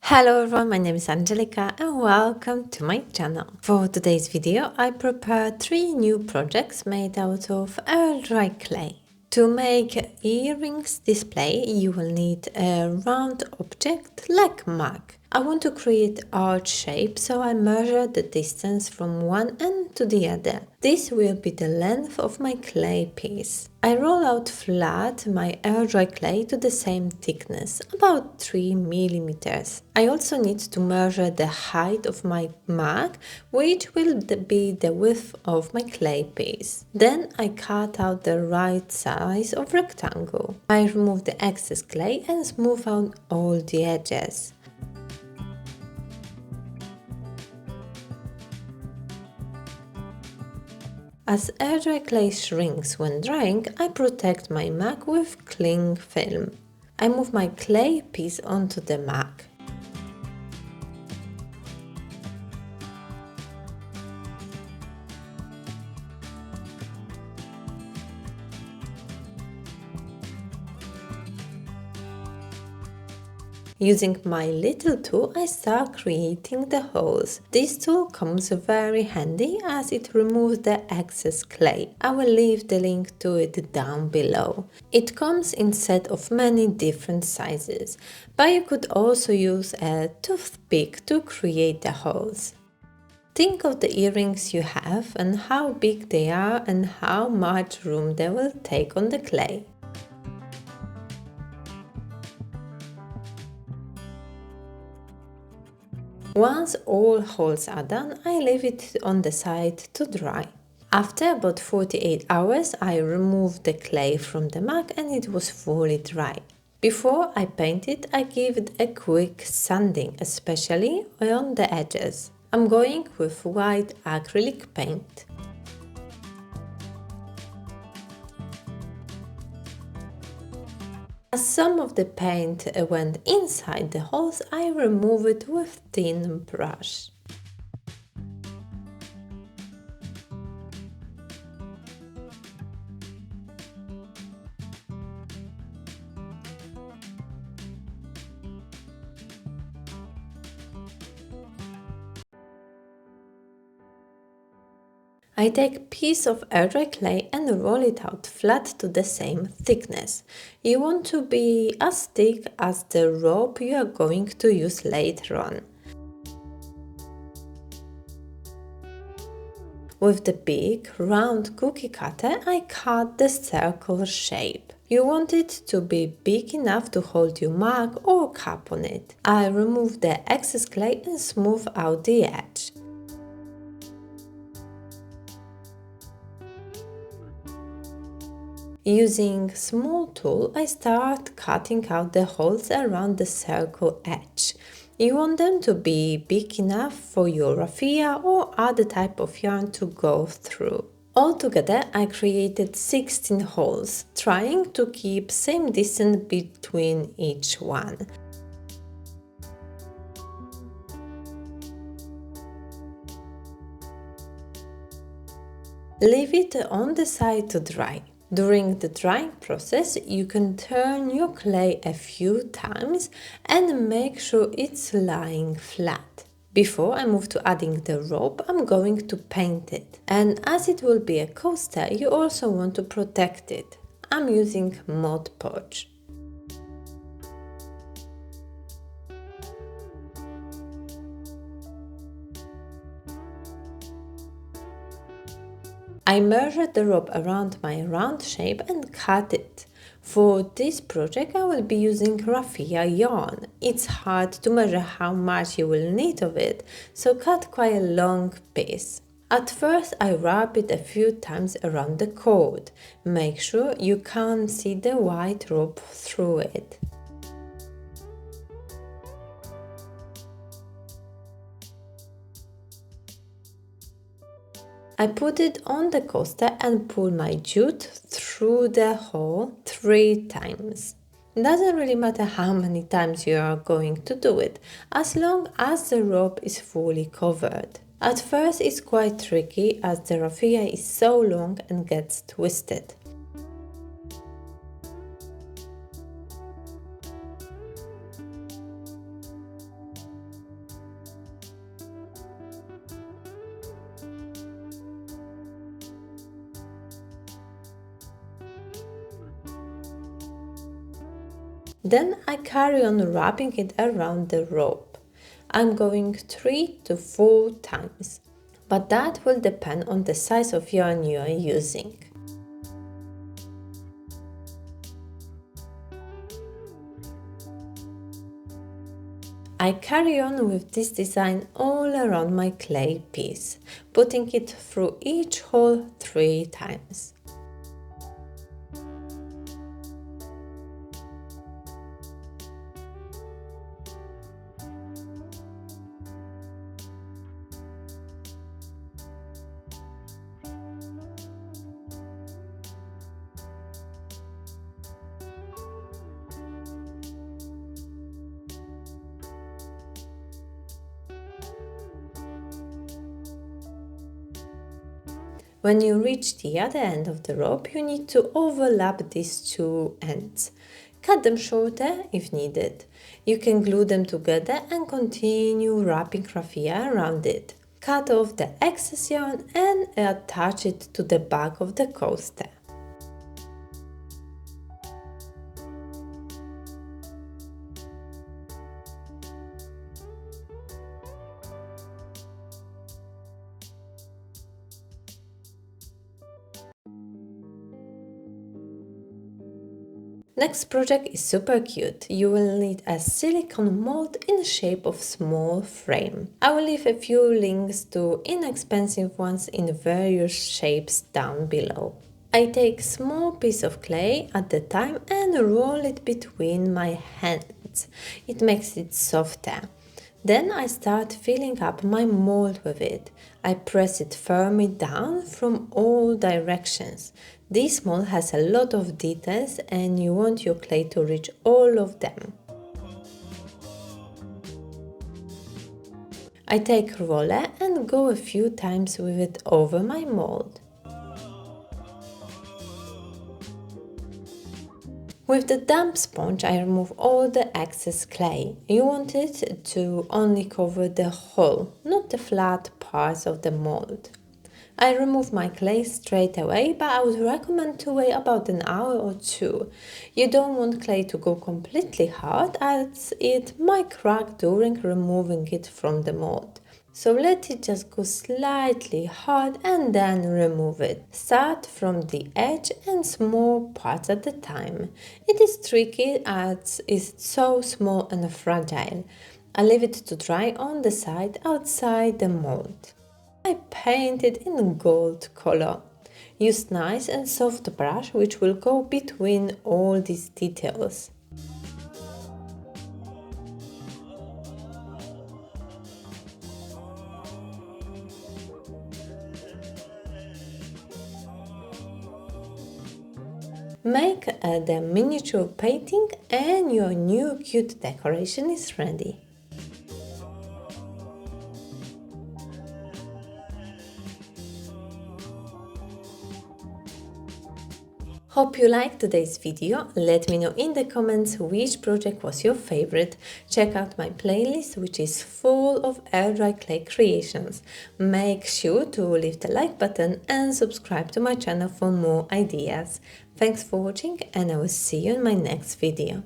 Hello everyone, my name is Angelica and welcome to my channel. For today's video, I prepared 3 new projects made out of air dry clay. To make earrings display, you will need a round object like mug. I want to create arch shape, so I measure the distance from one end to the other. This will be the length of my clay piece. I roll out flat my air dry clay to the same thickness, about 3 millimeters. I also need to measure the height of my mug, which will be the width of my clay piece. Then I cut out the right size of rectangle. I remove the excess clay and smooth out all the edges. As air dry clay shrinks when drying, I protect my mug with cling film. I move my clay piece onto the mug. Using my little tool, I start creating the holes. This tool comes very handy as it removes the excess clay. I will leave the link to it down below. It comes in a set of many different sizes, but you could also use a toothpick to create the holes. Think of the earrings you have and how big they are and how much room they will take on the clay. Once all holes are done, I leave it on the side to dry. After about 48 hours, I removed the clay from the mug and it was fully dry. Before I paint it, I give it a quick sanding, especially on the edges. I'm going with white acrylic paint. As some of the paint went inside the holes, I remove it with thin brush. I take a piece of air dry clay and roll it out flat to the same thickness. You want to be as thick as the rope you are going to use later on. With the big, round cookie cutter, I cut the circle shape. You want it to be big enough to hold your mug or cup on it. I remove the excess clay and smooth out the edge. Using a small tool, I start cutting out the holes around the circle edge. You want them to be big enough for your raffia or other type of yarn to go through. Altogether, I created 16 holes, trying to keep same distance between each one. Leave it on the side to dry. During the drying process, you can turn your clay a few times and make sure it's lying flat. Before I move to adding the rope, I'm going to paint it. And as it will be a coaster, you also want to protect it. I'm using Mod Podge. I measured the rope around my round shape and cut it. For this project I will be using raffia yarn. It's hard to measure how much you will need of it, so cut quite a long piece. At first I wrap it a few times around the cord. Make sure you can't see the white rope through it. I put it on the coaster and pull my jute through the hole 3 times. Doesn't really matter how many times you are going to do it, as long as the rope is fully covered. At first it's quite tricky as the raffia is so long and gets twisted. Then I carry on wrapping it around the rope. I'm going 3 to 4 times, but that will depend on the size of yarn you are using. I carry on with this design all around my clay piece, putting it through each hole 3 times. When you reach the other end of the rope, you need to overlap these two ends. Cut them shorter if needed. You can glue them together and continue wrapping raffia around it. Cut off the excess yarn and attach it to the back of the coaster. Next project is super cute. You will need a silicone mold in the shape of small frame. I will leave a few links to inexpensive ones in various shapes down below. I take small piece of clay at the time and roll it between my hands. It makes it softer. Then I start filling up my mold with it. I press it firmly down from all directions. This mold has a lot of details and you want your clay to reach all of them. I take roller and go a few times with it over my mold. With the damp sponge, I remove all the excess clay. You want it to only cover the hole, not the flat parts of the mold. I remove my clay straight away, but I would recommend to wait about an hour or two. You don't want clay to go completely hard, as it might crack during removing it from the mold. So let it just go slightly hard and then remove it. Start from the edge and small parts at a time. It is tricky as it's so small and fragile. I leave it to dry on the side outside the mold. I paint it in gold color. Use nice and soft brush which will go between all these details. Make the miniature painting and your new cute decoration is ready. Hope you liked today's video. Let me know in the comments which project was your favorite. Check out my playlist which is full of air-dry clay creations. Make sure to leave the like button and subscribe to my channel for more ideas. Thanks for watching and I will see you in my next video.